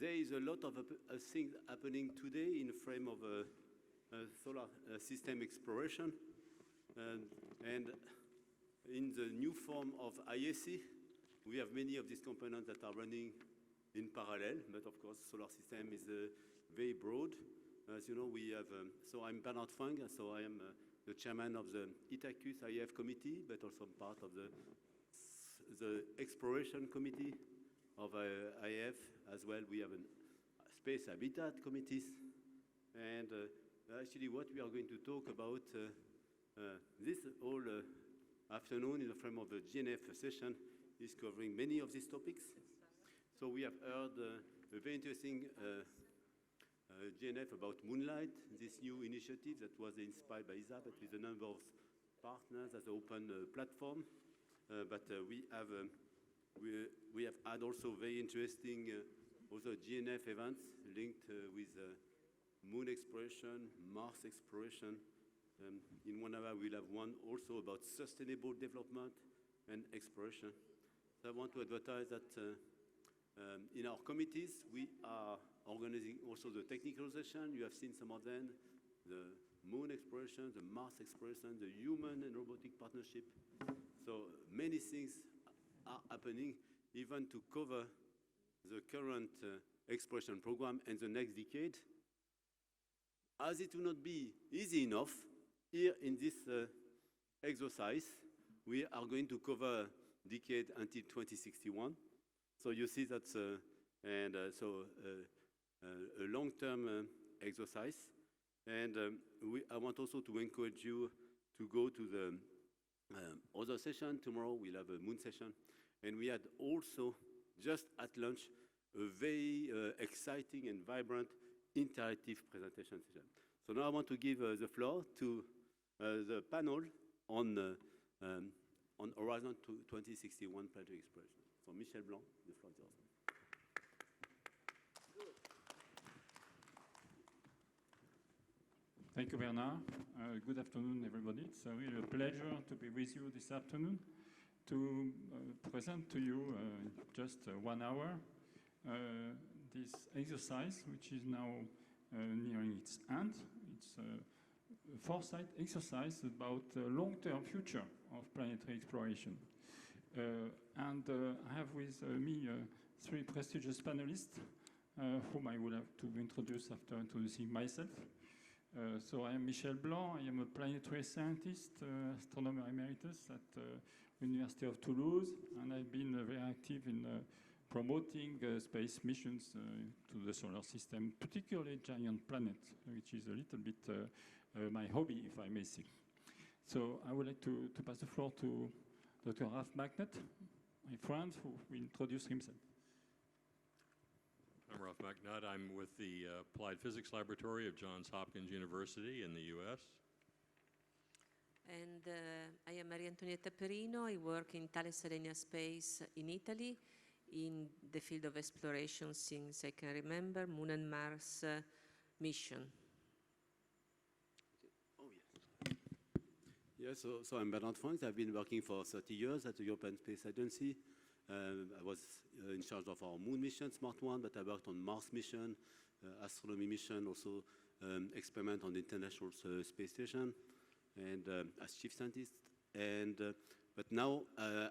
there is a lot of things happening today in the frame of solar system exploration. And in the new form of IAC, we have many of these components that are running in parallel, but of course, solar system is very broad. As you know, we have, so I'm Bernard Fang, so I am the chairman of the ITACUS IAF committee, but also part of the exploration committee of IAF as well. We have a space habitat committees. And actually what we are going to talk about this whole afternoon in the frame of the GNF session is covering many of these topics. So we have heard a very interesting GNF about Moonlight, this new initiative that was inspired by ISA, but with a number of partners as an open platform. But we have had also very interesting also GNF events linked with moon exploration, Mars exploration. In 1 hour, we'll have one also about sustainable development and exploration. So I want to advertise that in our committees, we are organizing also the technical session. You have seen some of them, the moon exploration, the Mars exploration, the human and robotic partnership. So many things are happening, even to cover the current exploration program and the next decade. As it will not be easy enough, here in this exercise, we are going to cover decade until 2061. So you see that's a long-term exercise. And I want also to encourage you to go to the other session. Tomorrow we'll have a moon session. And we had also, just at lunch, a very exciting and vibrant interactive presentation session. So now I want to give the floor to the panel on Horizon 2061 Planetary Exploration. So Michel Blanc, the floor is yours. Thank you, Bernard. Good afternoon, everybody. It's really a pleasure to be with you this afternoon to present to you in just 1 hour this exercise, which is now nearing its end. It's a Foresight exercise about the long-term future of planetary exploration. I have with me 3 prestigious panelists whom I will have to introduce after introducing myself. So I am Michel Blanc. I am a planetary scientist, astronomer emeritus at the University of Toulouse, and I've been very active in promoting space missions to the solar system, particularly giant planets, which is a little bit my hobby, if I may say. So I would like to pass the floor to Dr. Ralph Magnett, my friend, who will introduce himself. I'm Ralph Magnett. I'm with the Applied Physics Laboratory of Johns Hopkins University in the US. And I am Maria Antonietta Perino. I work in Thales Alenia Space in Italy in the field of exploration since I can remember, Moon and Mars mission. Oh, yes. Yes, so I'm Bernard Franks. I've been working for 30 years at the European Space Agency. I was in charge of our moon mission, Smart One, but I worked on Mars mission, astronomy mission, also experiment on the International Space Station, and as chief scientist. And but now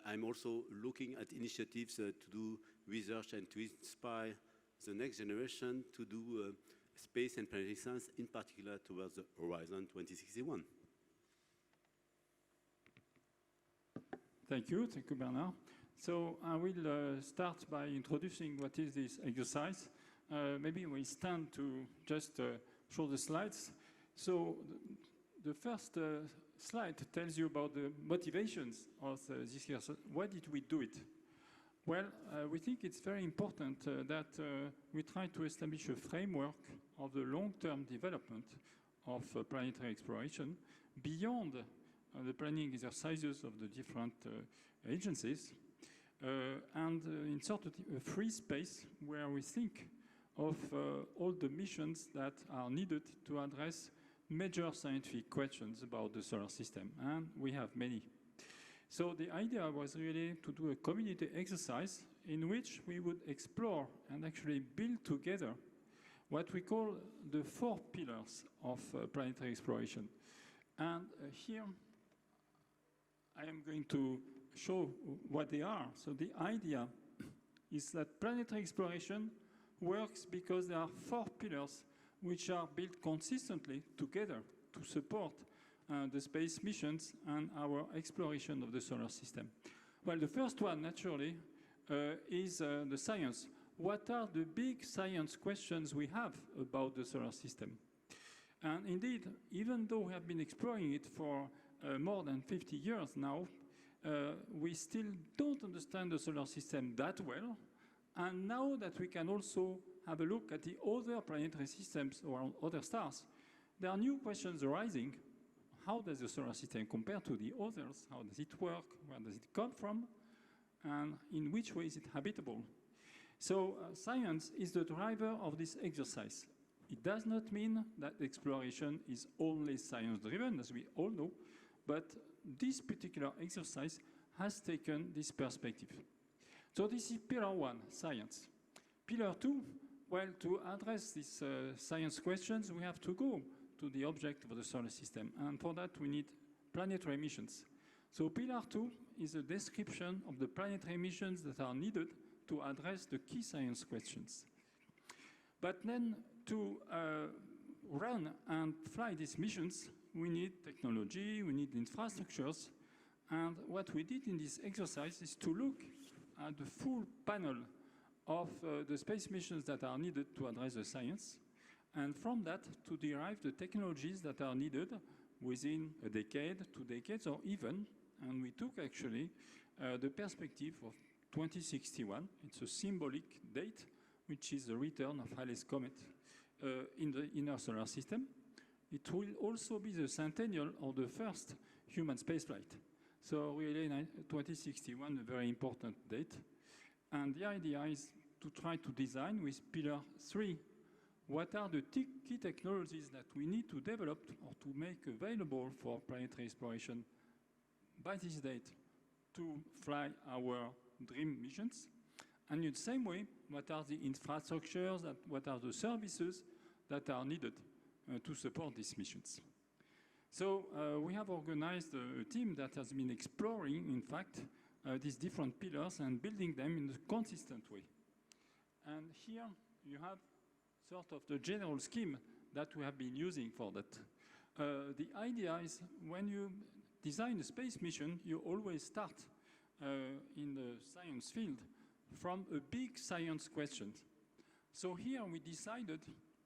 I'm also looking at initiatives to do research and to inspire the next generation to do space and planetary science, in particular towards the Horizon 2061. Thank you, Bernard. So I will start by introducing what is this exercise. Maybe we stand to just show the slides. So the first slide tells you about the motivations of this year. So why did we do it? Well, we think it's very important that we try to establish a framework of the long-term development of planetary exploration beyond the planning exercises of the different agencies, and in sort of a free space where we think of all the missions that are needed to address major scientific questions about the solar system, and we have many. So the idea was really to do a community exercise in which we would explore and actually build together what we call the 4 pillars of planetary exploration. And here I am going to show what they are. So the idea is that planetary exploration works because there are 4 pillars which are built consistently together to support the space missions and our exploration of the solar system. Well, the first one, naturally, is the science. What are the big science questions we have about the solar system? And indeed, even though we have been exploring it for more than 50 years now, we still don't understand the solar system that well. And now that we can also have a look at the other planetary systems around other stars, there are new questions arising. How does the solar system compare to the others? How does it work? Where does it come from? And in which way is it habitable? So science is the driver of this exercise. It does not mean that exploration is only science-driven, as we all know, but this particular exercise has taken this perspective. So this is pillar 1, science. Pillar 2, well, to address these science questions, we have to go to the object of the solar system. And for that, we need planetary missions. So pillar 2 is a description of the planetary missions that are needed to address the key science questions. But then to run and fly these missions, we need technology, we need infrastructures. And what we did in this exercise is to look at the full panel of the space missions that are needed to address the science, and from that to derive the technologies that are needed within a decade, 2 decades, or even, and we took actually the perspective of 2061. It's a symbolic date, which is the return of Halley's Comet in the inner solar system. It will also be the centennial of the first human spaceflight. So really, 2061, a very important date. And the idea is to try to design with pillar 3, what are the key technologies that we need to develop or to make available for planetary exploration by this date to fly our dream missions? And in the same way, what are the infrastructures, what are the services that are needed to support these missions? So we have organized a team that has been exploring, in fact, these different pillars and building them in a consistent way. And here you have sort of the general scheme that we have been using for that. The idea is when you design a space mission, you always start in the science field from a big science question. So here we decided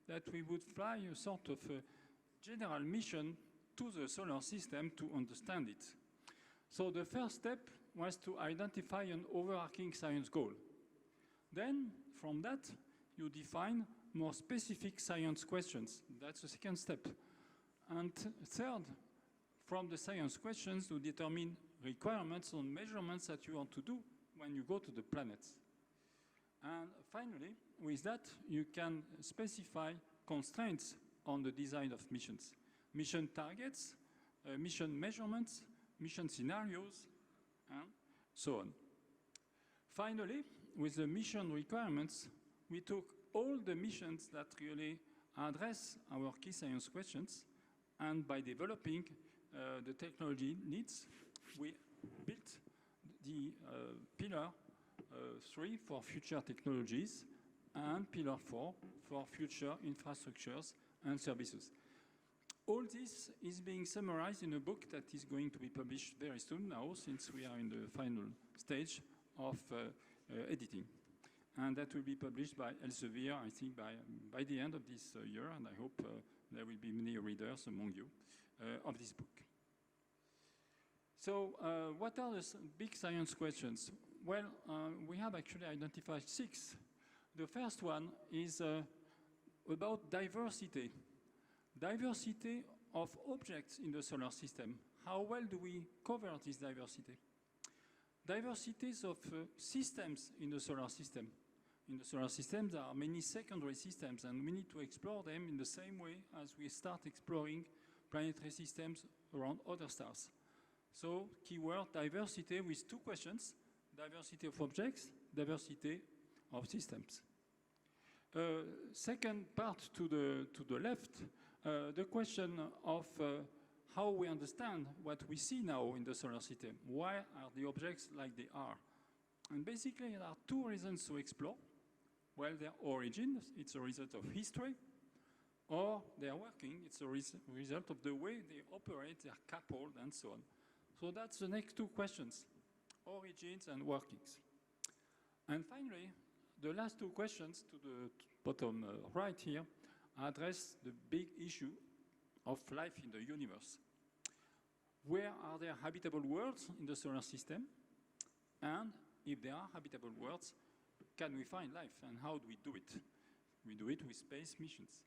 that we would fly a sort of a general mission to the solar system to understand it. So the first step was to identify an overarching science goal. Then, from that, you define more specific science questions. That's the second step. And third, from the science questions, you determine requirements on measurements that you want to do when you go to the planets. And finally, with that, you can specify constraints on the design of missions. Mission targets, mission measurements, mission scenarios, and so on. Finally, with the mission requirements, we took all the missions that really address our key science questions, and by developing the technology needs, we built the pillar 3 for future technologies and pillar 4 for future infrastructures and services. All this is being summarized in a book that is going to be published very soon now, since we are in the final stage of editing. And that will be published by Elsevier, I think, by the end of this year, and I hope there will be many readers among you of this book. So what are the big science questions? Well, we have actually identified 6. The first one is about diversity. Diversity of objects in the solar system. How well do we cover this diversity? Diversities of systems in the solar system. In the solar system, there are many secondary systems, and we need to explore them in the same way as we start exploring planetary systems around other stars. So, keyword diversity with 2 questions. Diversity of objects, diversity of systems. Second part to the left, the question of how we understand what we see now in the solar system. Why are the objects like they are? And basically, there are two reasons to explore. Well, their origin, it's a result of history, or their working, it's a result of the way they operate, they're coupled, and so on. So that's the next two questions, origins and workings. And finally, the last two questions to the bottom right here address the big issue of life in the universe. Where are there habitable worlds in the solar system? And if there are habitable worlds, can we find life, and how do we do it? We do it with space missions.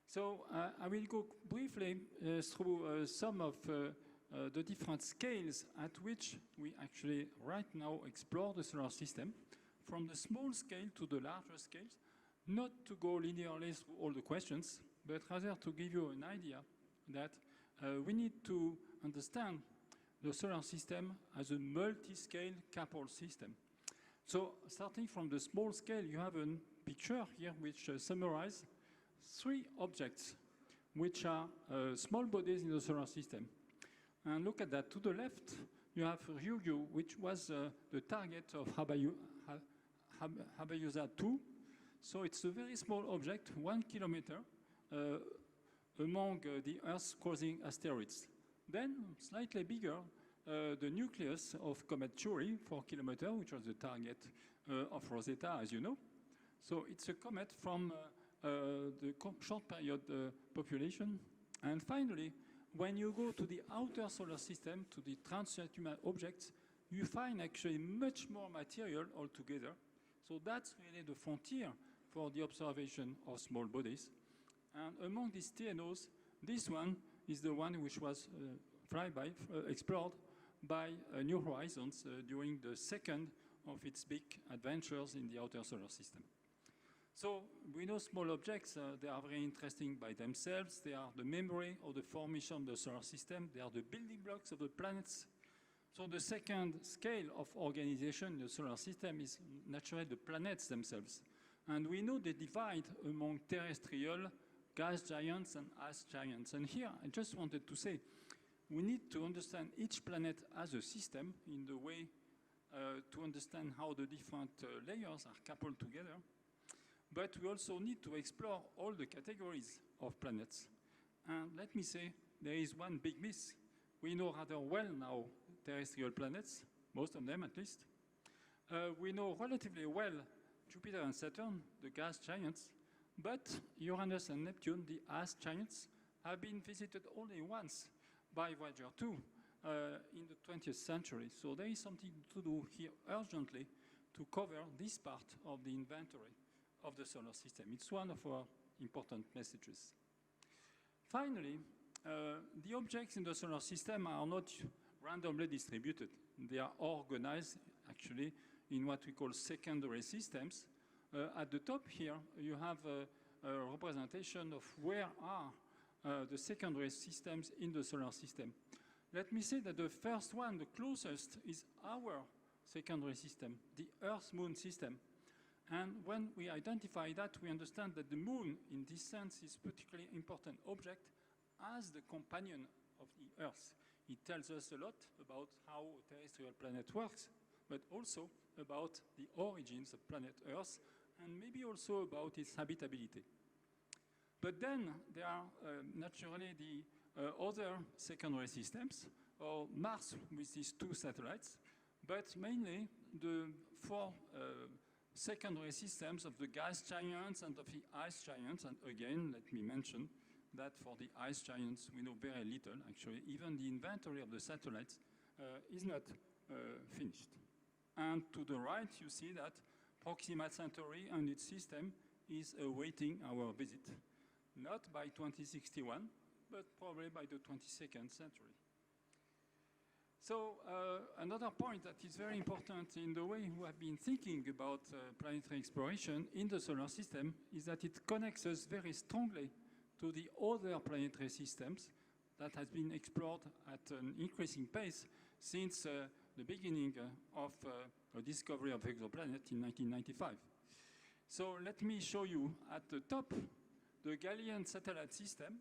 So I will go briefly through some of the different scales at which we actually right now explore the solar system, from the small scale to the larger scales, not to go linearly through all the questions, but rather to give you an idea that we need to understand the solar system as a multi-scale coupled system. So starting from the small scale, you have a picture here which summarizes three objects which are small bodies in the solar system. And look at that. To the left, you have Ryugu, which was the target of Hayabusa 2. So it's a very small object, 1 kilometer, among the Earth-causing asteroids. Then, slightly bigger, the nucleus of Comet Chury, 4 kilometers, which was the target of Rosetta, as you know. So it's a comet from the short period population. And finally, when you go to the outer solar system, to the transhuman objects, you find actually much more material altogether. So that's really the frontier for the observation of small bodies. And among these TNOs, this one is the one which was explored by New Horizons during the second of its big adventures in the outer solar system. So we know small objects, they are very interesting by themselves. They are the memory of the formation of the solar system. They are the building blocks of the planets. So the second scale of organization in the solar system is naturally the planets themselves. And we know they divide among terrestrial, gas giants, and ice giants. And here, I just wanted to say, we need to understand each planet as a system in the way to understand how the different layers are coupled together. But we also need to explore all the categories of planets. And let me say, there is one big miss. We know rather well now terrestrial planets, most of them at least. We know relatively well Jupiter and Saturn, the gas giants, but Uranus and Neptune, the ice giants, have been visited only once by Voyager 2 in the 20th century. So there is something to do here urgently to cover this part of the inventory of the solar system. It's one of our important messages. Finally, the objects in the solar system are not randomly distributed. They are organized, actually, in what we call secondary systems. At the top here, you have a representation of where are the secondary systems in the solar system. Let me say that the first one, the closest, is our secondary system, the Earth-Moon system. And when we identify that, we understand that the Moon, in this sense, is a particularly important object as the companion of the Earth. It tells us a lot about how a terrestrial planet works, but also about the origins of planet Earth, and maybe also about its habitability. But then there are naturally the other secondary systems, or Mars with these two satellites, but mainly the four secondary systems of the gas giants and of the ice giants. And again, let me mention that for the ice giants, we know very little. Actually, even the inventory of the satellites is not finished. And to the right, you see that Proxima Centauri and its system is awaiting our visit. Not by 2061, but probably by the 22nd century. So another point that is very important in the way we have been thinking about planetary exploration in the solar system is that it connects us very strongly to the other planetary systems that has been explored at an increasing pace since the beginning of a discovery of exoplanet in 1995. So let me show you at the top the Galilean satellite system.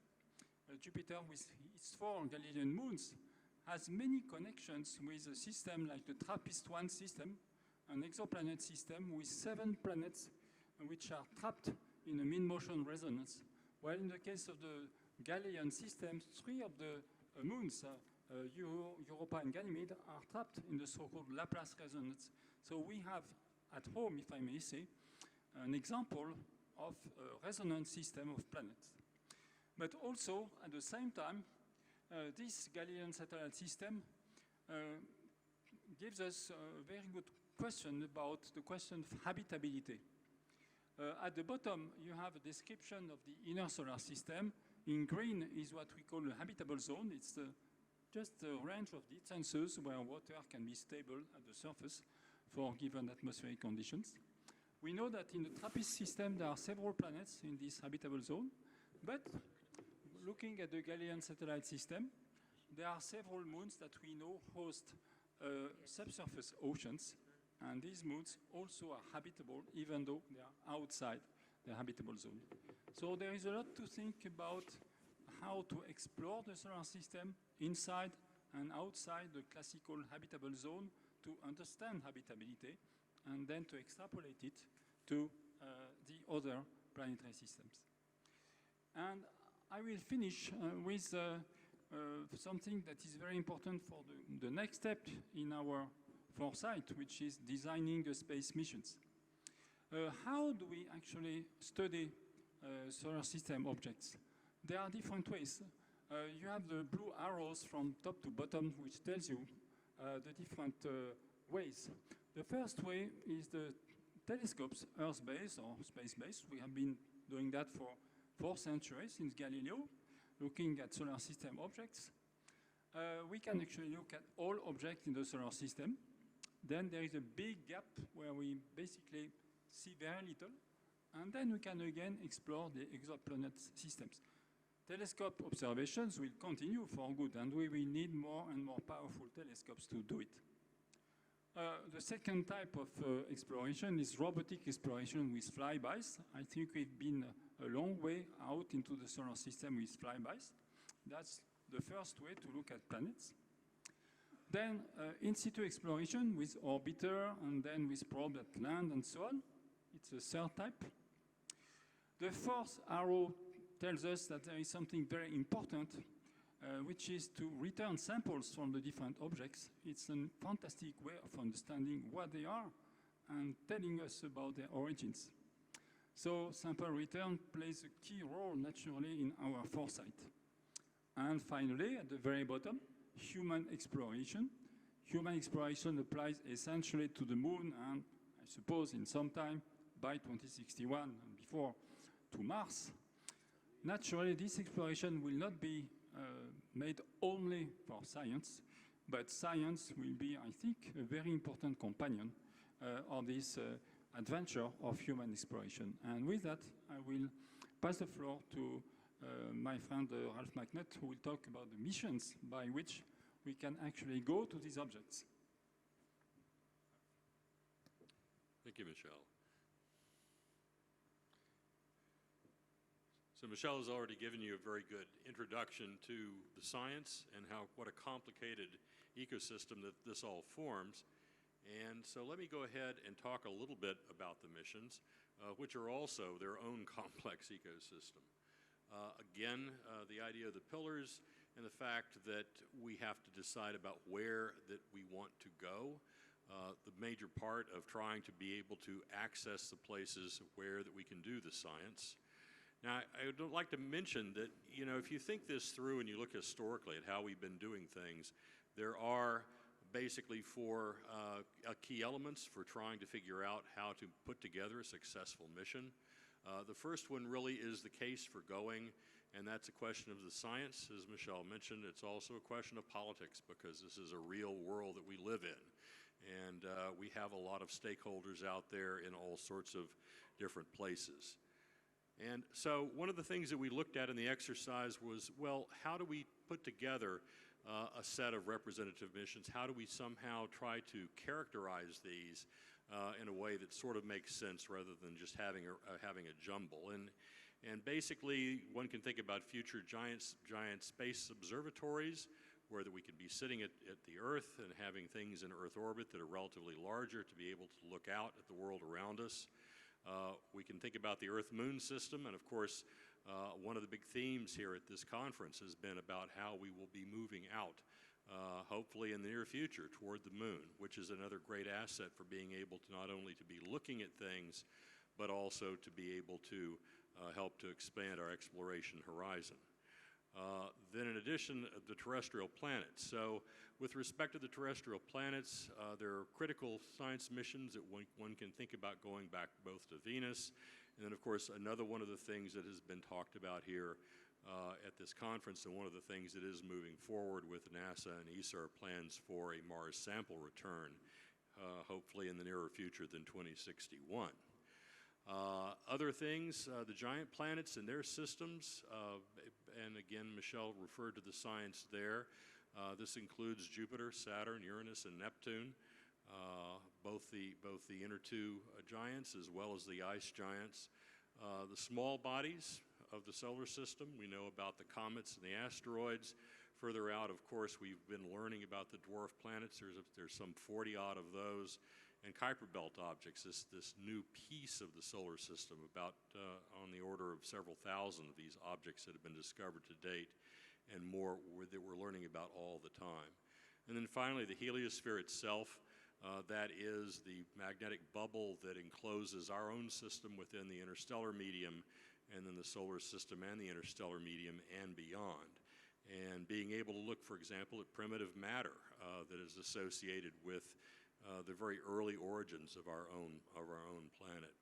Jupiter with its 4 Galilean moons has many connections with a system like the TRAPPIST-1 system, an exoplanet system with 7 planets which are trapped in a mean-motion resonance. While in the case of the Galilean system, 3 of the moons, Europa and Ganymede, are trapped in the so-called Laplace resonance. So we have at home, if I may say, an example of a resonance system of planets. But also, at the same time, this Galilean satellite system gives us a very good question about the question of habitability. At the bottom, you have a description of the inner solar system. In green is what we call a habitable zone. It's just a range of distances where water can be stable at the surface for given atmospheric conditions. We know that in the TRAPPIST system, there are several planets in this habitable zone, but looking at the Galilean satellite system, there are several moons that we know host subsurface oceans, and these moons also are habitable, even though they are outside the habitable zone. So there is a lot to think about how to explore the solar system inside and outside the classical habitable zone to understand habitability, and then to extrapolate it to the other planetary systems. And I will finish with something that is very important for the next step in our Foresight, which is designing the space missions. How do we actually study solar system objects? There are different ways. You have the blue arrows from top to bottom, which tells you the different ways. The first way is the telescopes, Earth-based or space-based. We have been doing that for 4 centuries since Galileo, looking at solar system objects. We can actually look at all objects in the solar system. Then there is a big gap where we basically see very little. And then we can again explore the exoplanet systems. Telescope observations will continue for good, and we will need more and more powerful telescopes to do it. The second type of exploration is robotic exploration with Flybys. I think we've been a long way out into the solar system with Flybys. That's the first way to look at planets. Then in situ exploration with orbiter, and then with probe at land and so on. It's a third type. The fourth arrow tells us that there is something very important, which is to return samples from the different objects. It's a fantastic way of understanding what they are and telling us about their origins. So sample return plays a key role naturally in our foresight. And finally, at the very bottom, human exploration. Human exploration applies essentially to the moon and I suppose in some time by 2061 and before to Mars. Naturally, this exploration will not be made only for science, but science will be, I think, a very important companion of this adventure of human exploration. And with that, I will pass the floor to my friend Ralph McNutt, who will talk about the missions by which we can actually go to these objects. Thank you, Michel. So Michel has already given you a very good introduction to the science and what a complicated ecosystem that this all forms. And so let me go ahead and talk a little bit about the missions, which are also their own complex ecosystem. Again, the idea of the pillars and the fact that we have to decide about where that we want to go. The major part of trying to be able to access the places where that we can do the science. Now, I would like to mention that, if you think this through and you look historically at how we've been doing things, there are basically 4 key elements for trying to figure out how to put together a successful mission. The first one really is the case for going, and that's a question of the science. As Michel mentioned, it's also a question of politics because this is a real world that we live in. And we have a lot of stakeholders out there in all sorts of different places. And so one of the things that we looked at in the exercise was, well, how do we put together a set of representative missions? How do we somehow try to characterize these in a way that sort of makes sense rather than just having a jumble? And basically, one can think about future giant space observatories where we could be sitting at the Earth and having things in Earth orbit that are relatively larger to be able to look out at the world around us. We can think about the Earth-Moon system, and of course, one of the big themes here at this conference has been about how we will be moving out, hopefully in the near future, toward the moon, which is another great asset for being able to not only to be looking at things, but also to be able to help to expand our exploration horizon. Then in addition, the terrestrial planets. So with respect to the terrestrial planets, there are critical science missions that one can think about going back both to Venus. And then, of course, another one of the things that has been talked about here at this conference, and one of the things that is moving forward with NASA and ESA are plans for a Mars sample return, hopefully in the nearer future than 2061. Other things, the giant planets and their systems, and again, Michelle referred to the science there. This includes Jupiter, Saturn, Uranus, and Neptune, both the inner two giants as well as the ice giants. The small bodies of the solar system, we know about the comets and the asteroids. Further out, of course, we've been learning about the dwarf planets. There's some 40-odd of those. And Kuiper Belt objects, this new piece of the solar system, about on the order of several thousand of these objects that have been discovered to date, and more that we're learning about all the time. And then finally, the heliosphere itself, that is the magnetic bubble that encloses our own system within the interstellar medium, and then the solar system and the interstellar medium and beyond. And being able to look, for example, at primitive matter that is associated with the very early origins of our own planet.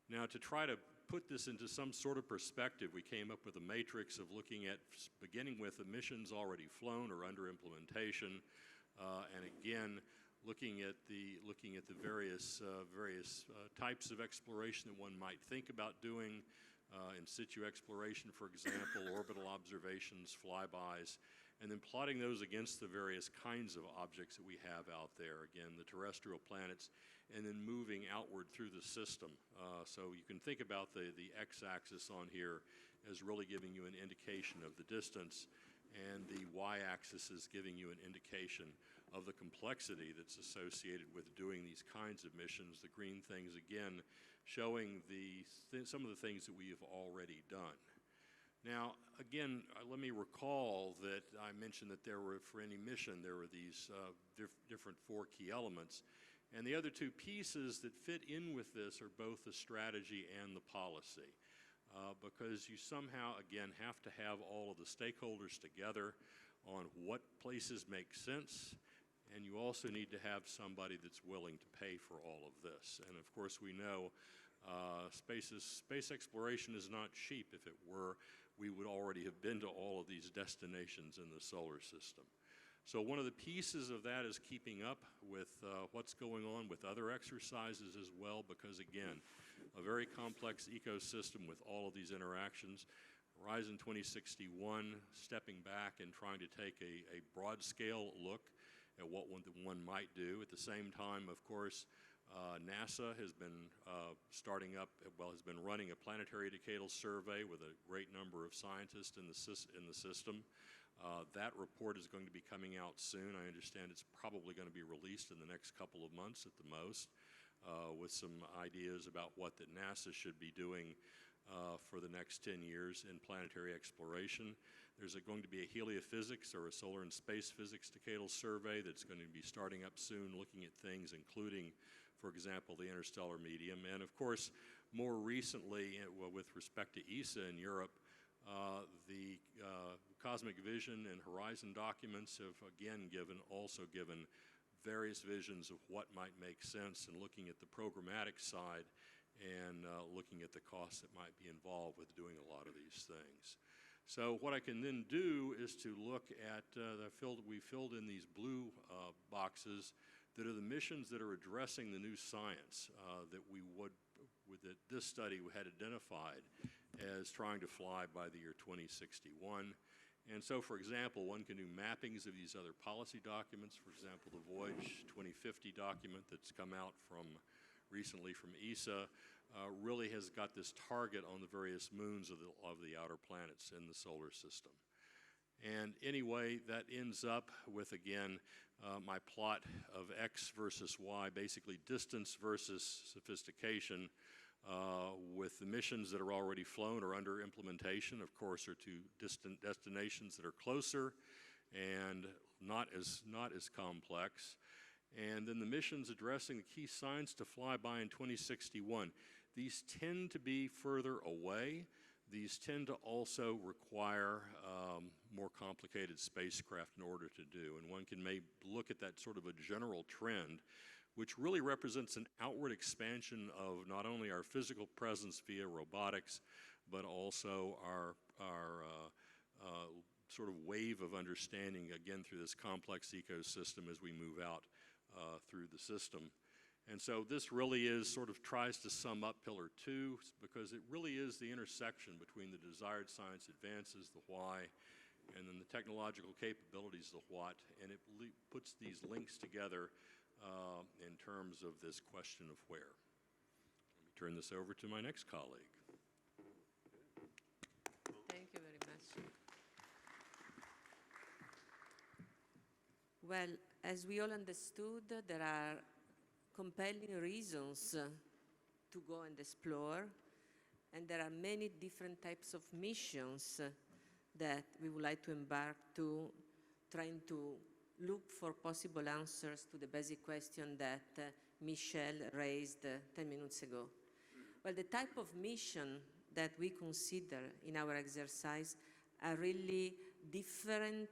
Now, to try to put this into some sort of perspective, we came up with a matrix of looking at, beginning with the missions already flown or under implementation, and again, looking at the various types of exploration that one might think about doing, in situ exploration, for example, orbital observations, flybys, and then plotting those against the various kinds of objects that we have out there, again, the terrestrial planets, and then moving outward through the system. So you can think about the x-axis on here as really giving you an indication of the distance, and the y-axis is giving you an indication of the complexity that's associated with doing these kinds of missions. The green things, again, showing some of the things that we have already done. Now, again, let me recall that I mentioned that for any mission, there were these different four key elements. And the other two pieces that fit in with this are both the strategy and the policy. Because you somehow, again, have to have all of the stakeholders together on what places make sense, and you also need to have somebody that's willing to pay for all of this. And of course, we know space exploration is not cheap. If it were, we would already have been to all of these destinations in the solar system. So one of the pieces of that is keeping up with what's going on with other exercises as well, because again, a very complex ecosystem with all of these interactions. Horizon 2061, stepping back and trying to take a broad scale look at what one might do. At the same time, of course, NASA has been has been running a planetary decadal survey with a great number of scientists in the system. That report is going to be coming out soon. I understand it's probably going to be released in the next couple of months at the most, with some ideas about what that NASA should be doing for the next 10 years in planetary exploration. There's going to be a heliophysics or a solar and space physics decadal survey that's going to be starting up soon, looking at things including, for example, the interstellar medium. And of course, more recently, with respect to ESA in Europe, the Cosmic Vision and Horizon documents have again also given various visions of what might make sense, and looking at the programmatic side and looking at the costs that might be involved with doing a lot of these things. So what I can then do is to look at, we filled in these blue boxes that are the missions that are addressing the new science that that this study had identified as trying to fly by the year 2061. And so, for example, one can do mappings of these other policy documents. For example, the Voyage 2050 document that's come out recently from ESA really has got this target on the various moons of the outer planets in the solar system. And anyway, that ends up with, again, my plot of X versus Y, basically distance versus sophistication, with the missions that are already flown or under implementation, of course, are to distant destinations that are closer and not as complex. And then the missions addressing the key science to fly by in 2061. These tend to be further away. These tend to also require more complicated spacecraft in order to do. And one can maybe look at that sort of a general trend, which really represents an outward expansion of not only our physical presence via robotics, but also our sort of wave of understanding, again, through this complex ecosystem as we move out through the system. And so this really sort of tries to sum up Pillar 2, because it really is the intersection between the desired science advances, the why, and then the technological capabilities, the what, and it puts these links together in terms of this question of where. Let me turn this over to my next colleague. Thank you very much. Well, as we all understood, there are compelling reasons to go and explore, and there are many different types of missions that we would like to embark to, trying to look for possible answers to the basic question that Michelle raised 10 minutes ago. Well, the type of mission that we consider in our exercise are really different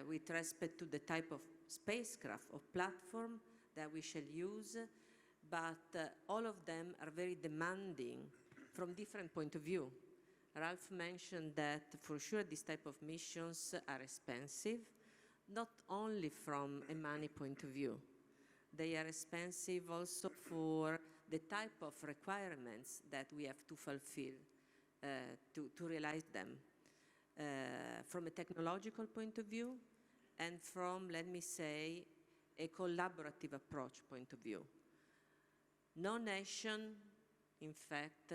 with respect to the type of spacecraft or platform that we shall use, but all of them are very demanding from different point of view. Ralph mentioned that for sure this type of missions are expensive, not only from a money point of view. They are expensive also for the type of requirements that we have to fulfill to realize them. From a technological point of view and from, let me say, a collaborative approach point of view. No nation, in fact,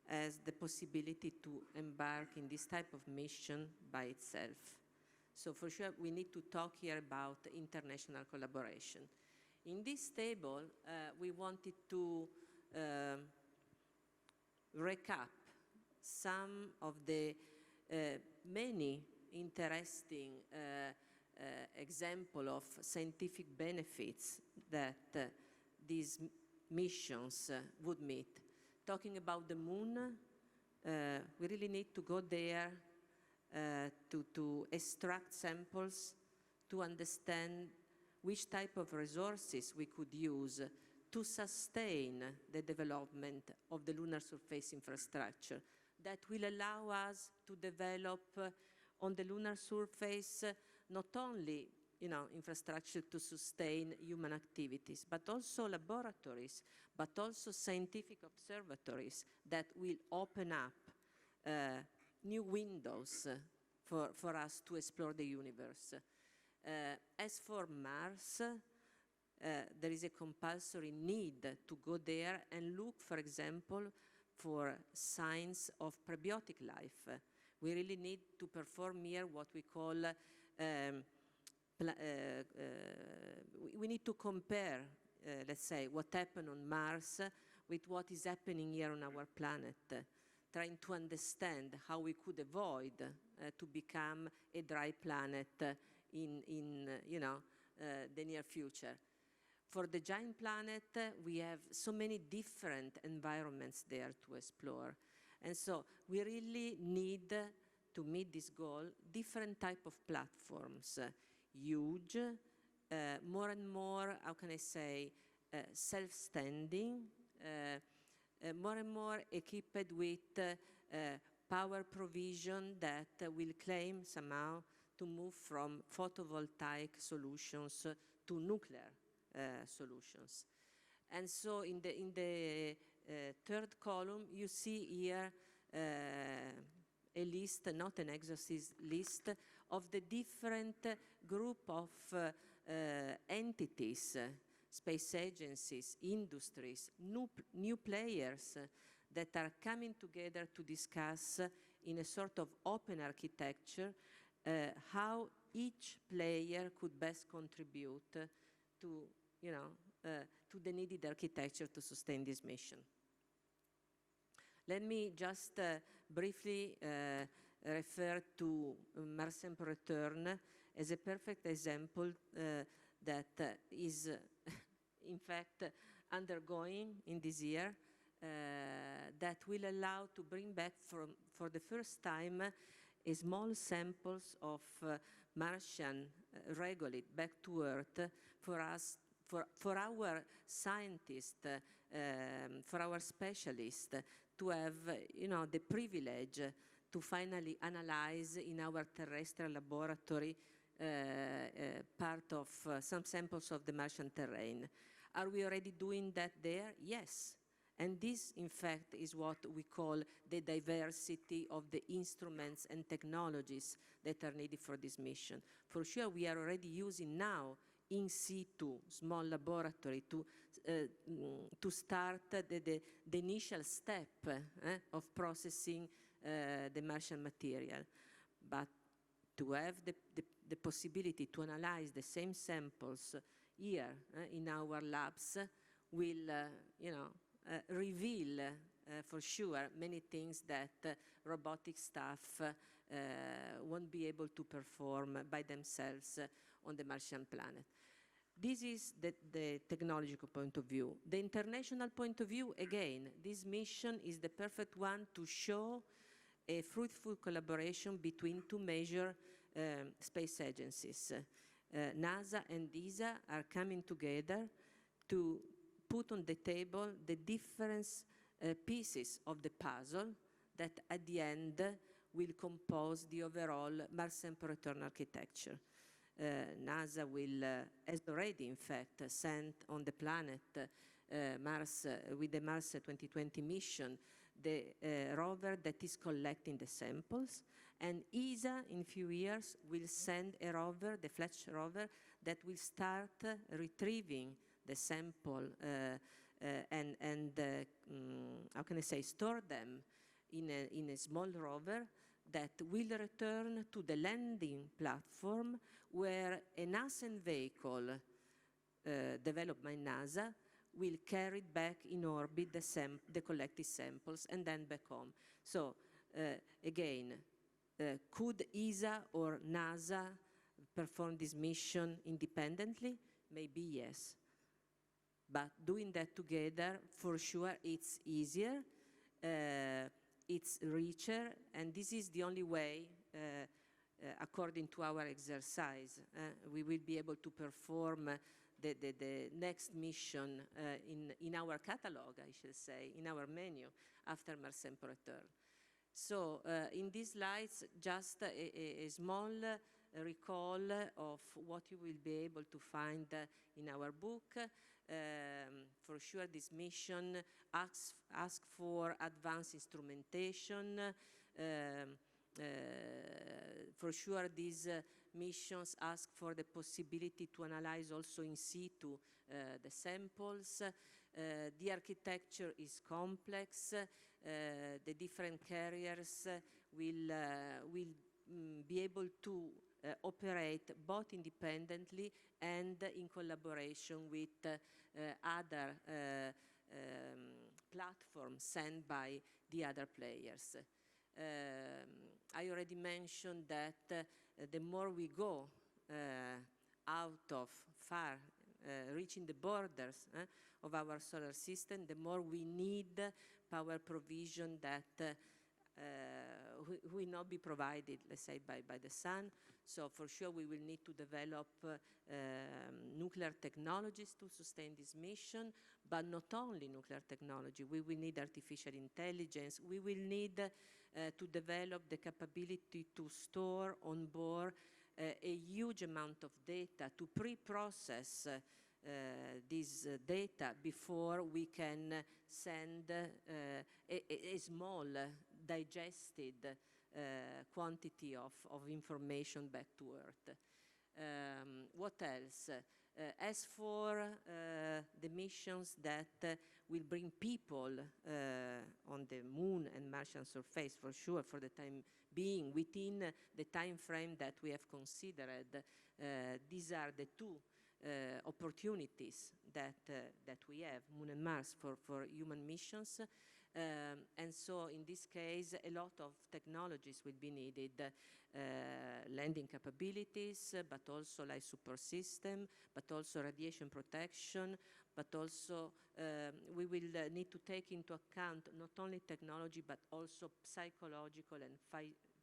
has the possibility to embark in this type of mission by itself. So for sure, we need to talk here about international collaboration. In this table, we wanted to recap some of the many interesting example of scientific benefits that these missions would meet. Talking about the moon, we really need to go there to extract samples, to understand which type of resources we could use to sustain the development of the lunar surface infrastructure that will allow us to develop on the lunar surface not only infrastructure to sustain human activities, but also laboratories, but also scientific observatories that will open up new windows for us to explore the universe. As for Mars, there is a compulsory need to go there and look, for example, for signs of prebiotic life. We really need to perform here what we call, we need to compare, let's say, what happened on Mars with what is happening here on our planet, trying to understand how we could avoid to become a dry planet in the near future. For the giant planet, we have so many different environments there to explore. And so we really need to meet this goal, different type of platforms, huge, more and more, how can I say, self-standing, more and more equipped with power provision that will claim somehow to move from photovoltaic solutions to nuclear solutions. And so in the third column, you see here a list, not an exhaustive list, of the different group of entities, space agencies, industries, new players that are coming together to discuss in a sort of open architecture how each player could best contribute to, to the needed architecture to sustain this mission. Let me just briefly refer to Mars Sample Return as a perfect example that is, in fact, undergoing in this year, that will allow to bring back for the first time a small samples of Martian regolith back to Earth for us, for our scientists, for our specialists to have, the privilege to finally analyze in our terrestrial laboratory part of some samples of the Martian terrain. Are we already doing that there? Yes. And this, in fact, is what we call the diversity of the instruments and technologies that are needed for this mission. For sure, we are already using now in situ small laboratory to start the initial step of processing the Martian material. But to have the possibility to analyze the same samples here in our labs will, reveal for sure many things that robotic staff won't be able to perform by themselves on the Martian planet. This is the technological point of view. The international point of view, again, this mission is the perfect one to show a fruitful collaboration between two major space agencies. NASA and ESA are coming together to put on the table the different pieces of the puzzle that at the end will compose the overall Mars Sample Return architecture. NASA will, has already in fact sent on the planet Mars, with the Mars 2020 mission, the rover that is collecting the samples, and ESA in few years will send a rover, the Fletch rover, that will start retrieving the sample and how can I say, store them in a small rover that will return to the landing platform where a NASA vehicle developed by NASA will carry back in orbit the collected samples and then back home. So again, could ESA or NASA perform this mission independently? Maybe yes. But doing that together, for sure, it's easier, it's richer, and this is the only way, according to our exercise, we will be able to perform the next mission in our catalog, I should say, in our menu, after Mars Sample Return. So in these slides, just a small recall of what you will be able to find in our book. For sure, this mission asks for advanced instrumentation. For sure, these missions ask for the possibility to analyze also in situ the samples. The architecture is complex. The different carriers will be able to operate both independently and in collaboration with other platforms sent by the other players. I already mentioned that the more we go out of far, reaching the borders of our solar system, the more we need power provision that will not be provided, let's say, by the sun. So for sure we will need to develop nuclear technologies to sustain this mission, but not only nuclear technology. We will need artificial intelligence. We will need to develop the capability to store on board a huge amount of data, to pre-process this data before we can send a small digested quantity of information back to Earth. What else? As for the missions that will bring people on the moon and Martian surface, for sure, for the time being, within the time frame that we have considered, these are the two opportunities that we have, Moon and Mars, for human missions. And so in this case, a lot of technologies will be needed, landing capabilities, but also life support system, but also radiation protection, but also we will need to take into account not only technology, but also psychological and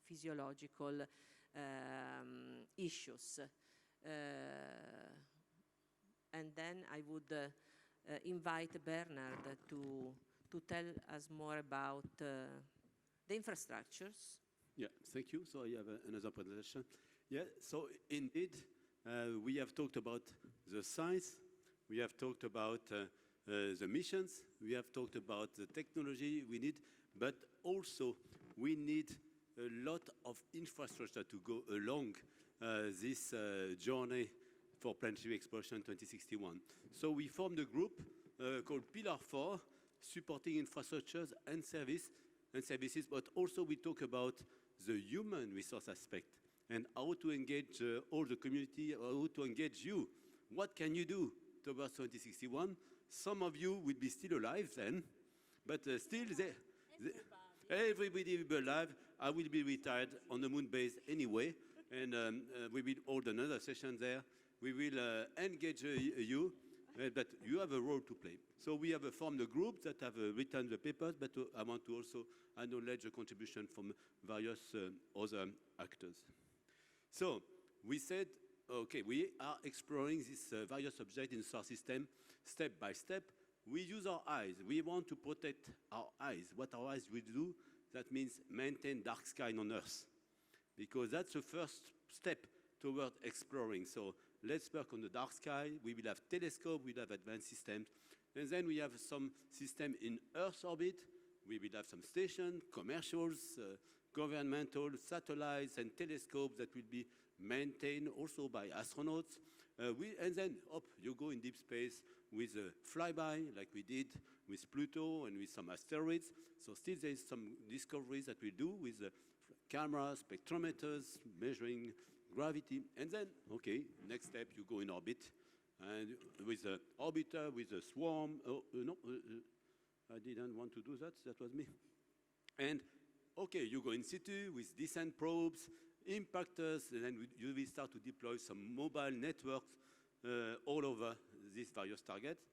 physiological issues. And then I would invite Bernard to tell us more about the infrastructures. Yeah, thank you. So I have another presentation. Yeah, so indeed, we have talked about the science, we have talked about the missions, we have talked about the technology we need, but also we need a lot of infrastructure to go along this journey for Planetary Exploration 2061. So we formed a group called Pillar 4, supporting infrastructures and services, but also we talk about the human resource aspect and how to engage all the community, how to engage you. What can you do towards 2061? Some of you will be still alive then, but still everybody will be alive. I will be retired on the moon base anyway, and we will hold another session there. We will engage you, but you have a role to play. So we have formed a group that have written the papers, but I want to also acknowledge the contribution from various other actors. So we said, okay, we are exploring this various objects in the solar system step by step. We use our eyes. We want to protect our eyes. What our eyes will do, that means maintain dark sky on Earth, because that's the first step toward exploring. So let's work on the dark sky. We will have telescope, we will have advanced systems. And then we have some system in Earth orbit. We will have some stations, commercials, governmental satellites and telescopes that will be maintained also by astronauts. And then up you go in deep space with a flyby, like we did with Pluto and with some asteroids. So still there is some discoveries that we do with cameras, spectrometers, measuring gravity. And then, okay, next step, you go in orbit. And with the orbiter, with the swarm, I didn't want to do that, that was me. And okay, you go in situ with descent probes, impactors, and then you will start to deploy some mobile networks all over these various targets.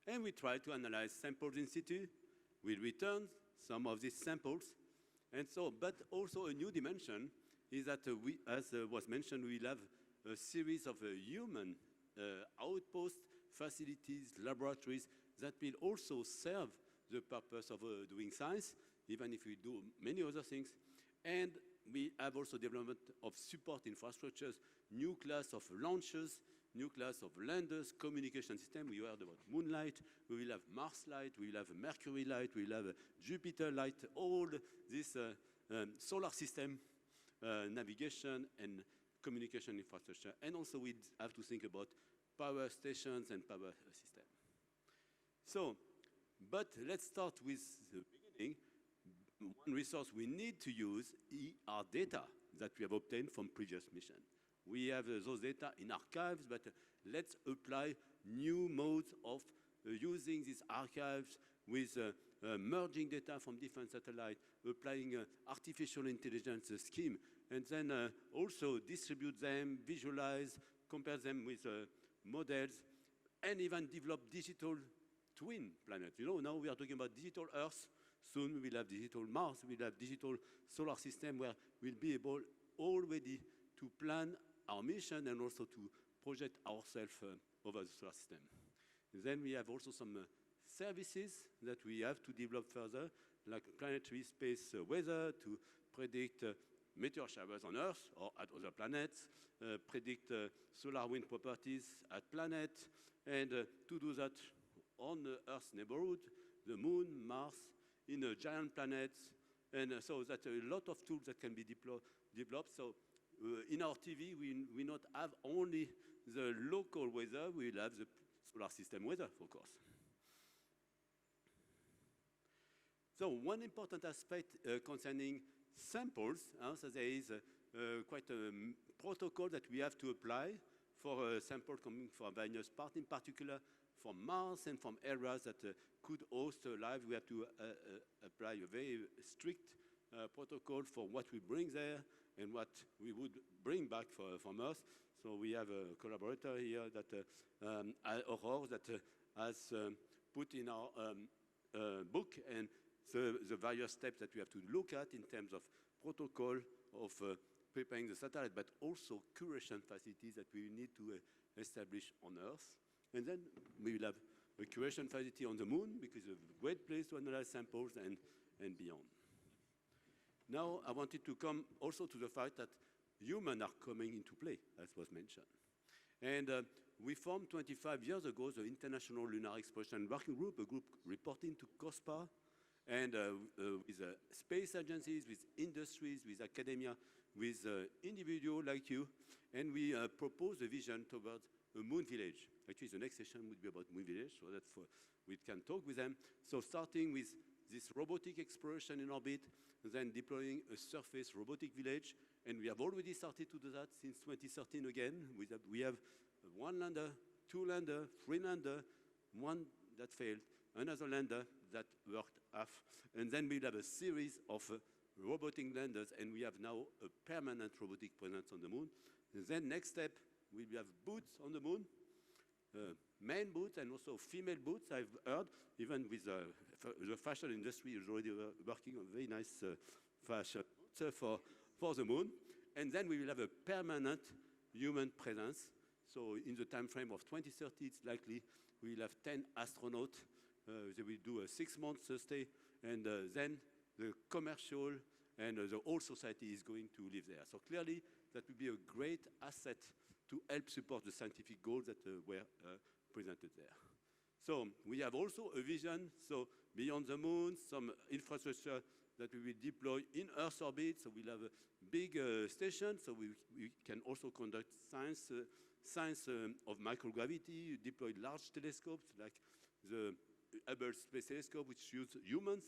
And we try to analyze samples in situ. We return some of these samples. And so, but also a new dimension is that we, as was mentioned, we will have a series of human outposts, facilities, laboratories that will also serve the purpose of doing science, even if we do many other things. And we have also development of support infrastructures, new class of launchers, new class of landers, communication system. We heard about Moonlight, we will have Mars Light, we will have Mercury Light, we will have Jupiter Light, all this solar system navigation and communication infrastructure. And also we have to think about power stations and power system. So, but let's start with the beginning. One resource we need to use are data that we have obtained from previous missions. We have those data in archives, but let's apply new modes of using these archives with merging data from different satellites, applying artificial intelligence scheme, and then also distribute them, visualize, compare them with models, and even develop digital twin planets. You know, now we are talking about digital Earth. Soon we will have digital Mars, we will have digital solar system where we'll be able already to plan our mission and also to project ourselves over the solar system. And then we have also some services that we have to develop further, like planetary space weather to predict meteor showers on Earth or at other planets, predict solar wind properties at planets, and to do that on the Earth's neighborhood, the Moon, Mars, in giant planets, And so that's a lot of tools that can be developed. So in our TV, we not have only the local weather, we'll have the solar system weather, of course. So one important aspect concerning samples, so there is quite a protocol that we have to apply for a sample coming from various parts, in particular from Mars and from areas that could host life. We have to apply a very strict protocol for what we bring there and what we would bring back from Earth. So we have a collaborator here, that Aurore, that has put in our book and the various steps that we have to look at in terms of protocol of preparing the satellite, but also curation facilities that we need to establish on Earth. And then we will have a curation facility on the Moon, because it's a great place to analyze samples and beyond. Now, I wanted to come also to the fact that humans are coming into play, as was mentioned. And we formed 25 years ago the International Lunar Exploration Working Group, a group reporting to COSPA, and with space agencies, with industries, with academia, with individuals like you. And we proposed a vision towards a moon village. Actually, the next session would be about moon village, so that we can talk with them. So starting with this robotic exploration in orbit, then deploying a surface robotic village. And we have already started to do that since 2013 again. We have one lander, two lander, three lander, one that failed, another lander that worked half. And then we'll have a series of robotic landers, and we have now a permanent robotic presence on the Moon. And then next step, we will have boots on the Moon, men boots and also female boots, I've heard. Even with the fashion industry is already working on very nice fashion for the Moon. And then we will have a permanent human presence. So in the time frame of 2030, it's likely we will have 10 astronauts. They will do a 6 months stay, and then the commercial and the whole society is going to live there. So clearly, that will be a great asset to help support the scientific goals that were presented there. So we have also a vision, so beyond the Moon, some infrastructure that we will deploy in Earth orbit. So we'll have a big station, so we can also conduct science of microgravity, deploy large telescopes like the Hubble Space Telescope, which use humans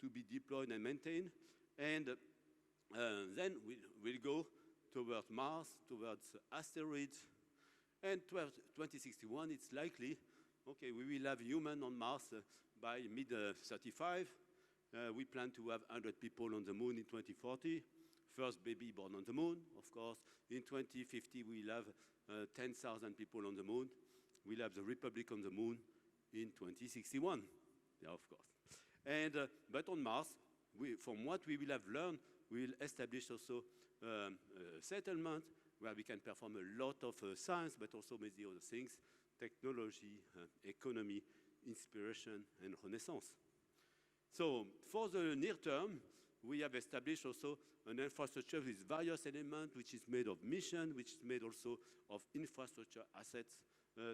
to be deployed and maintained. And then we'll go towards Mars, towards asteroids. And 2061, it's likely, okay, we will have human on Mars by mid-35. We plan to have 100 people on the Moon in 2040. First baby born on the Moon, of course. In 2050, we'll have 10,000 people on the Moon. We'll have the Republic on the Moon in 2061, yeah, of course. And, but on Mars, from what we will have learned, we will establish also a settlement where we can perform a lot of science, but also many other things, technology, economy, inspiration, and renaissance. So for the near term, we have established also an infrastructure with various elements, which is made of mission, which is made also of infrastructure assets,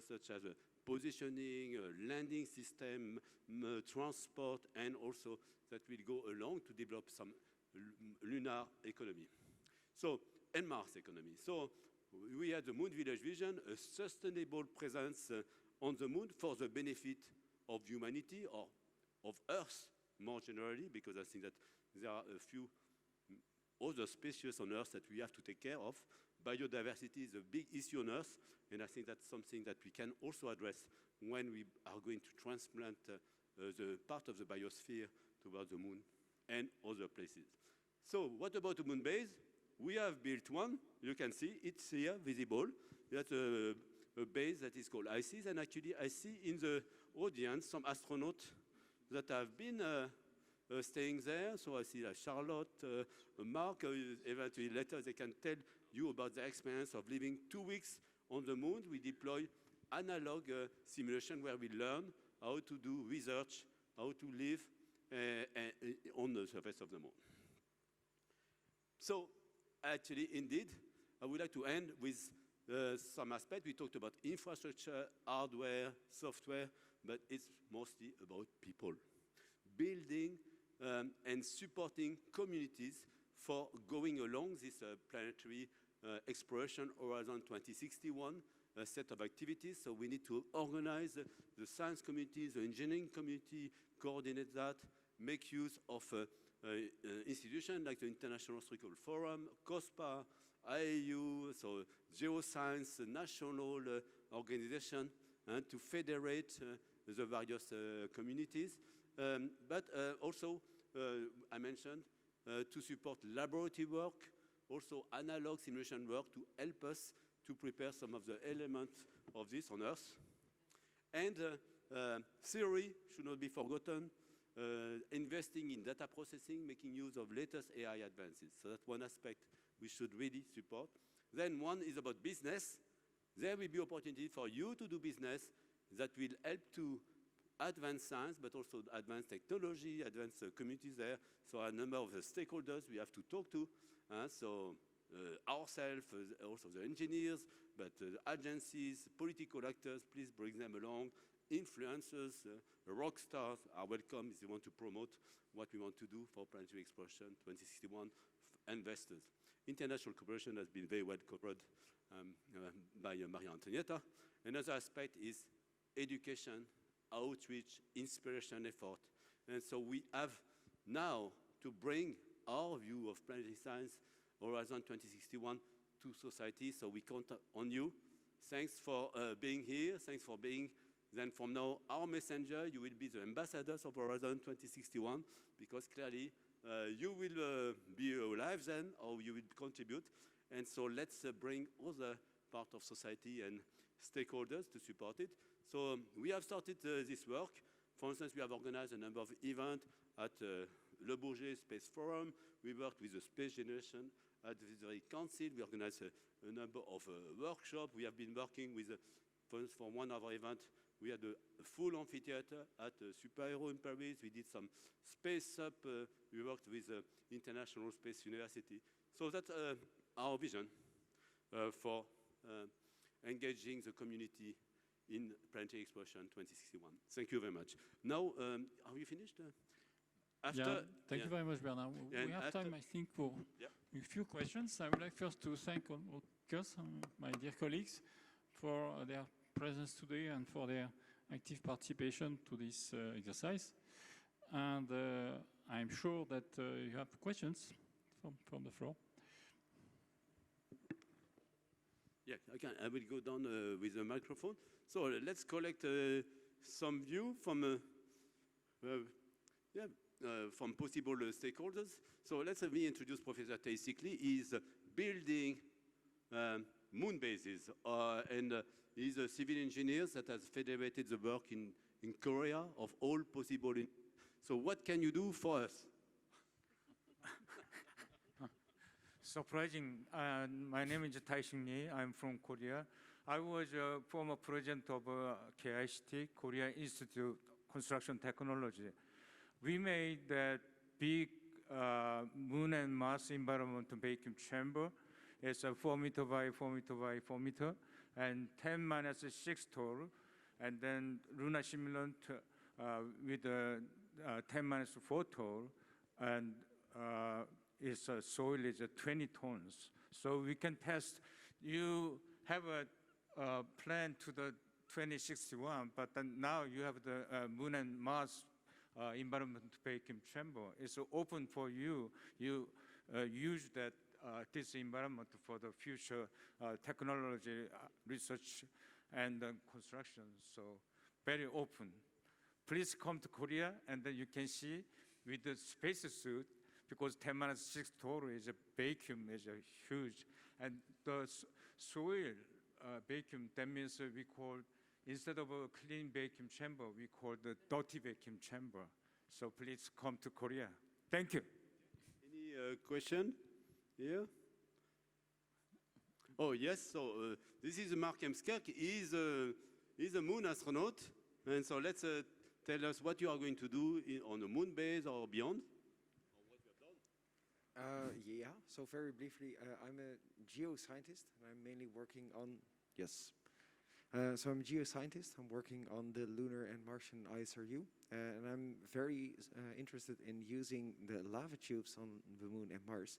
such as positioning, landing system, transport, and also that will go along to develop some lunar economy. So, and Mars economy. So we had the Moon Village vision, a sustainable presence on the Moon for the benefit of humanity or of Earth more generally, because I think that there are a few other species on Earth that we have to take care of. Biodiversity is a big issue on Earth, and I think that's something that we can also address when we are going to transplant the part of the biosphere towards the Moon and other places. So what about the Moon base? We have built one. You can see it's here, visible. That's a base that is called IAC, and actually I see in the audience some astronauts that have been staying there. So I see Charlotte, Mark, eventually later they can tell you about the experience of living 2 weeks on the Moon. We deploy analog simulation where we learn how to do research, how to live on the surface of the Moon. So actually, indeed, I would like to end with some aspect. We talked about infrastructure, hardware, software, but it's mostly about people. Building and supporting communities for going along this planetary exploration Horizon 2061 set of activities. So we need to organize the science community, the engineering community, coordinate that, make use of institutions like the International Astronomical Forum, COSPA, IAU, so geoscience, national organization, to federate the various communities. But also, I mentioned, to support laboratory work, also analog simulation work to help us to prepare some of the elements of this on Earth. And theory should not be forgotten, investing in data processing, making use of latest AI advances. So that's one aspect we should really support. Then one is about business. There will be opportunity for you to do business that will help to advance science, but also advance technology, advance communities there. So a number of the stakeholders we have to talk to. Ourselves, also the engineers, but agencies, political actors, please bring them along. Influencers, rock stars are welcome if you want to promote what we want to do for Planetary Exploration 2061. Investors. International cooperation has been very well covered by Maria Antonietta. Another aspect is education, outreach, inspiration effort. And so we have now to bring our view of planetary science, Horizon 2061, to society. So we count on you. Thanks for being here. Thanks for being, then from now, our messenger. You will be the ambassadors of Horizon 2061, because clearly you will be alive then, or you will contribute. And so let's bring other part of society and stakeholders to support it. So we have started this work. For instance, we have organized a number of events at Le Bourget Space Forum. We worked with the Space Generation Advisory Council. We organized a number of workshops. We have been working with, for one of our events, we had a full amphitheater at Superhero in Paris. We did some space up. We worked with International Space University. So that's our vision for engaging the community in Planetary Exploration 2061. Thank you very much. Now, are we finished? Thank you very much, Bernard. We have time, I think, for a few questions. I would like first to thank all Gus, my dear colleagues, for their presence today and for their active participation to this exercise. And I'm sure that you have questions from the floor. Yeah, I will go down with the microphone. So let's collect some view from from possible stakeholders. So let's me introduce Professor Teisikli. He's building moon bases, and he's a civil engineer that has federated the work in Korea of all possible. So what can you do for us? Surprising. My name is Tae-sik Lee. I'm from Korea. I was a former president of KICT, Korea Institute of Construction Technology. We made that big moon and Mars environment vacuum chamber. It's a 4 meter by 4 meter by 4 meter and 10 minus 6 tall. And then lunar simulant with 10 minus 4 tall. And its soil is 20 tons. So we can test. You have a plan to the 2061, but then now you have the moon and Mars environment vacuum chamber. It's open for you. You use that this environment for the future technology research and construction. So very open. Please come to Korea, and then you can see with the spacesuit, because 10 minus 6 total is a vacuum, is a huge. And the soil vacuum, that means we call, instead of a clean vacuum chamber, we call the dirty vacuum chamber. So please come to Korea. Thank you. Any question here? Oh, yes. So this is Mark Hemskerk. He's a moon astronaut. And so let's tell us what you are going to do on the moon base or beyond. Yeah, so very briefly, I'm a geoscientist, and I'm mainly working on, So I'm a geoscientist. I'm working on the lunar and Martian ISRU, and I'm very interested in using the lava tubes on the Moon and Mars.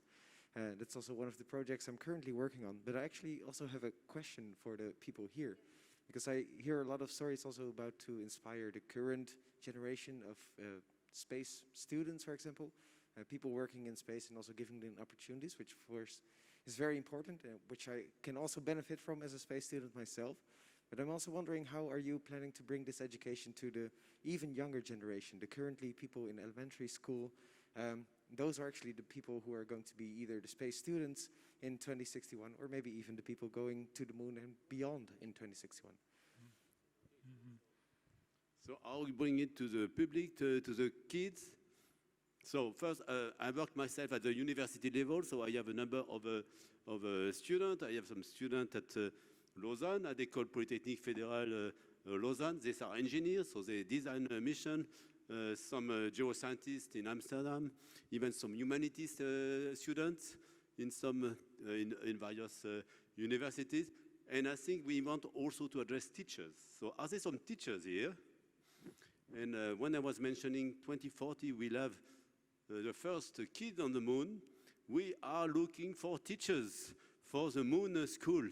That's also one of the projects I'm currently working on. But I actually also have a question for the people here, because I hear a lot of stories also about to inspire the current generation of space students, for example, people working in space, and also giving them opportunities, which of course is very important, which I can also benefit from as a space student myself. But I'm also wondering, how are you planning to bring this education to the even younger generation, the currently people in elementary school? Those are actually the people who are going to be either the space students in 2061, or maybe even the people going to the moon and beyond in 2061. So how we bring it to the public, to the kids? So first, I work myself at the university level, so I have a number of students. I have some students at Lausanne, at the École Polytechnique Fédérale Lausanne. These are engineers, so they design a mission. Some geoscientists in Amsterdam, even some humanities students in some in various universities. And I think we want also to address teachers. So are there some teachers here? And when I was mentioning 2040, we'll have the first kid on the moon. We are looking for teachers for the moon school.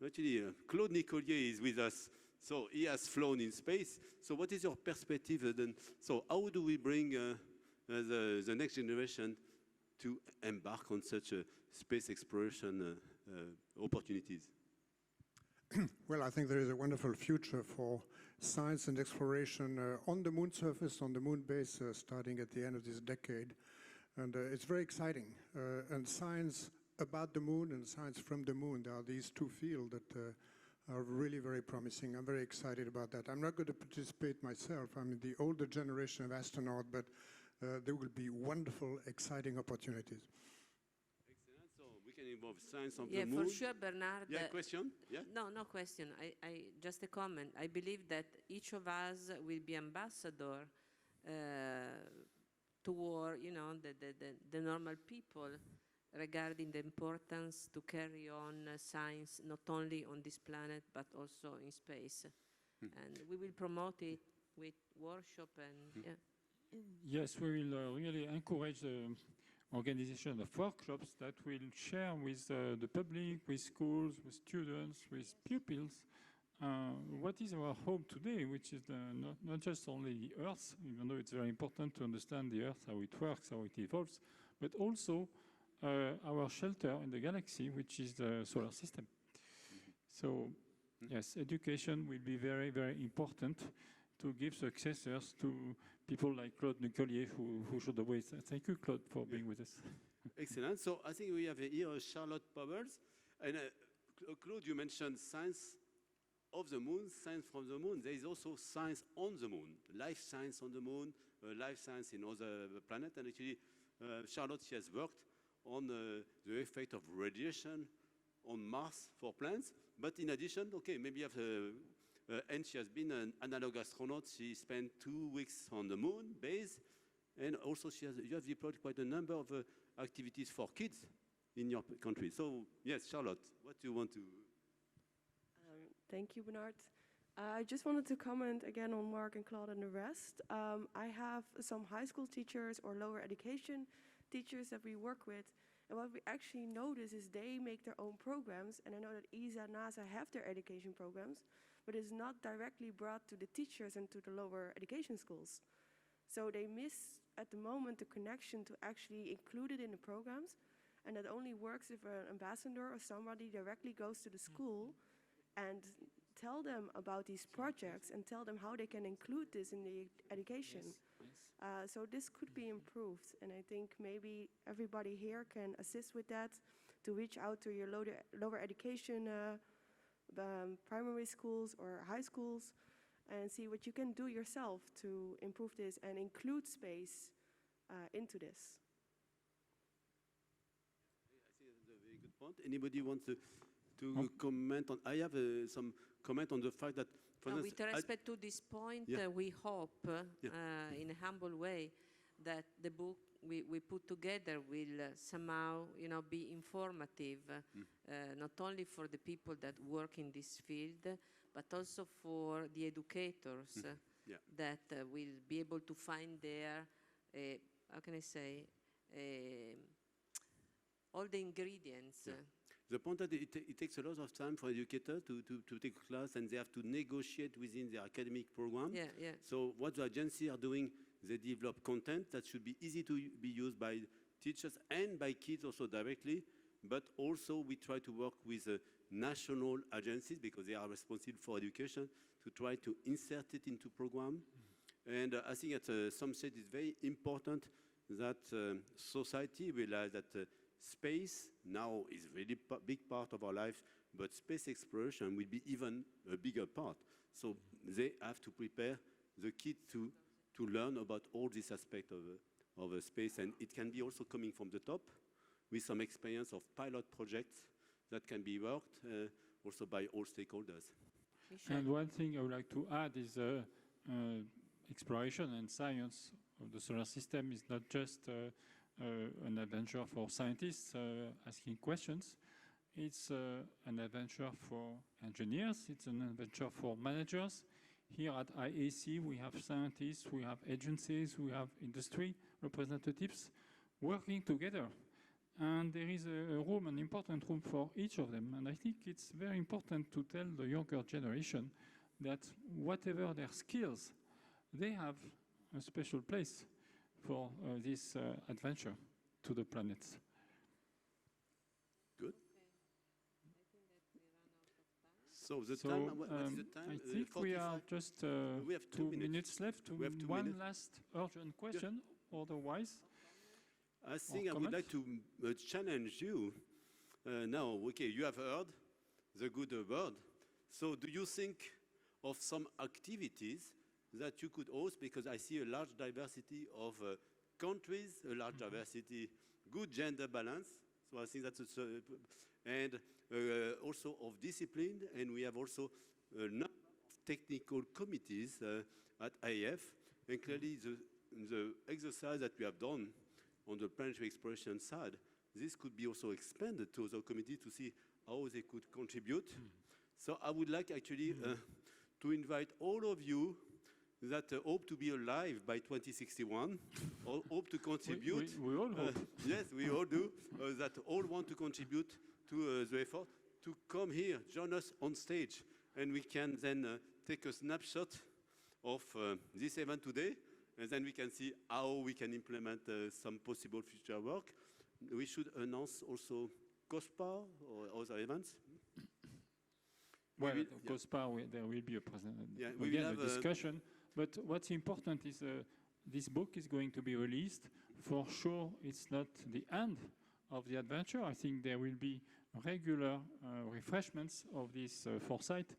Actually, Claude Nicollier is with us, so he has flown in space. So what is your perspective then? So how do we bring the next generation to embark on such a space exploration opportunities? Well, I think there is a wonderful future for science and exploration on the moon surface, on the moon base, starting at the end of this decade. And it's very exciting. And science about the moon and science from the moon, there are these two fields that are really very promising. I'm very excited about that. I'm not going to participate myself. I'm in the older generation of astronaut, but there will be wonderful, exciting opportunities. Excellent. So we can involve science on Yeah, the moon. for sure, Bernard. Yeah, question? Yeah? No question. I just a comment. I believe that each of us will be ambassador toward, you know, the normal people regarding the importance to carry on science not only on this planet but also in space. And we will promote it with workshop and yeah. Yes, we will really encourage the organization of workshops that will share with the public, with schools, with students, with pupils, what is our hope today, which is not just only the Earth, even though it's very important to understand the Earth, how it works, how it evolves, but also our shelter in the galaxy, which is the solar system. So, yes, education will be very, very important to give successors to people like Claude Nicollier, who should always. Thank you, Claude, for being with us. Excellent. So I think we have here Charlotte Powers. And Claude, you mentioned science of the moon, science from the moon. There is also science on the moon, life science on the moon, life science in other planets. And actually, Charlotte, she has worked on the effect of radiation on Mars for plants. But in addition, okay, maybe you have, and she has been an analog astronaut. She spent 2 weeks on the moon base. And also you have deployed quite a number of activities for kids in your country. So yes, Charlotte, what do you want to? Thank you, Bernard. I just wanted to comment again on Mark and Claude and the rest. I have some high school teachers or lower education teachers that we work with. And what we actually notice is they make their own programs. And I know that ESA and NASA have their education programs, but it's not directly brought to the teachers and to the lower education schools. So they miss at the moment the connection to actually include it in the programs. And that only works if an ambassador or somebody directly goes to the school and tell them about these projects and tell them how they can include this in the education. Yes. So this could be improved, and I think maybe everybody here can assist with that, to reach out to your lower education primary schools or high schools and see what you can do yourself to improve this and include space into this. I think that's a very good point. Anybody wants to comment on? I have some comment on the fact that, for instance, with respect to this point, we hope, in a humble way, that the book we put together will somehow, be informative, not only for the people that work in this field, but also for the educators Yeah. that will be able to find there, how can I say, all the ingredients. Yeah. The point that it takes a lot of time for educators to take a class, and they have to negotiate within their academic program. Yeah, yeah. So what the agency are doing, they develop content that should be easy to be used by teachers and by kids also directly, but also we try to work with national agencies because they are responsible for education to try to insert it into program. And I think at some stage it's very important that society realize that space now is really big part of our life, but space exploration will be even a bigger part. So they have to prepare the kids to learn about all these aspects of space, and it can be also coming from the top with some experience of pilot projects that can be worked also by all stakeholders. Michel? And one thing I would like to add is exploration and science of the solar system is not just an adventure for scientists asking questions. It's an adventure for engineers. It's an adventure for managers. Here at IAC, we have scientists, we have agencies, we have industry representatives working together. And there is a room, an important room for each of them. And I think it's very important to tell the younger generation that whatever their skills, they have a special place for this adventure to the planets. Good. So the time, what is the time? I think we are 45? just We have 2 2 minutes. minutes left. We have 2 One minutes. last urgent question, otherwise. I think I would like to challenge you. Now, okay, you have heard the good word. So do you think of some activities that you could host? Because I see a large diversity of countries, a large diversity, good gender balance. So I think that's and also of discipline. And we have also a number of technical committees at IAF. And clearly the exercise that we have done on the planetary exploration side, this could be also expanded to other committees to see how they could contribute. So I would like actually to invite all of you that hope to be alive by 2061, or hope to contribute. We all hope. Yes, we all do, that all want to contribute to the effort, to come here, join us on stage, and we can then take a snapshot of this event today, and then we can see how we can implement some possible future work. We should announce also COSPA or other events. Well, will- of course, there will be a Yeah, we will again, a have discussion. But what's important is this book is going to be released. For sure, it's not the end of the adventure. I think there will be regular refreshments of this Foresight.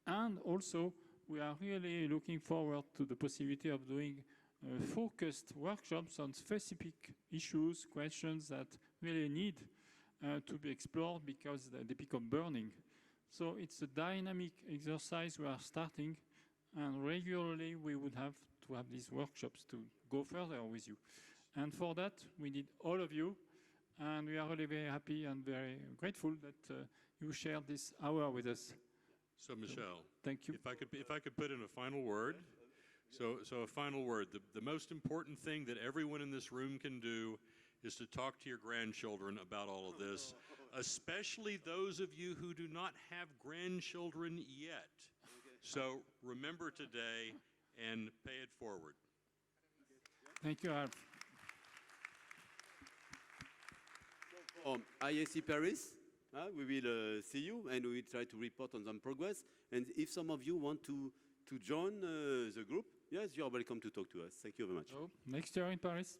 And also, we are really looking forward to the possibility of doing focused workshops on specific issues, questions that really need to be explored because they become burning. So it's a dynamic exercise we are starting, and regularly we would have to have these workshops to go further with you. And for that, we need all of you, and we are really very happy and very grateful that you shared this hour with us. So Michel, Thank you. if I could put in a final word. So a final word. The most important thing that everyone in this room can do is to talk to your grandchildren about all of this, especially those of you who do not have grandchildren yet. So remember today and pay it forward. Thank you, Alf. IAC Paris, we will see you and we will try to report on some progress. And if some of you want to join the group, yes, you are welcome to talk to us. Thank you very much. So, next year in Paris.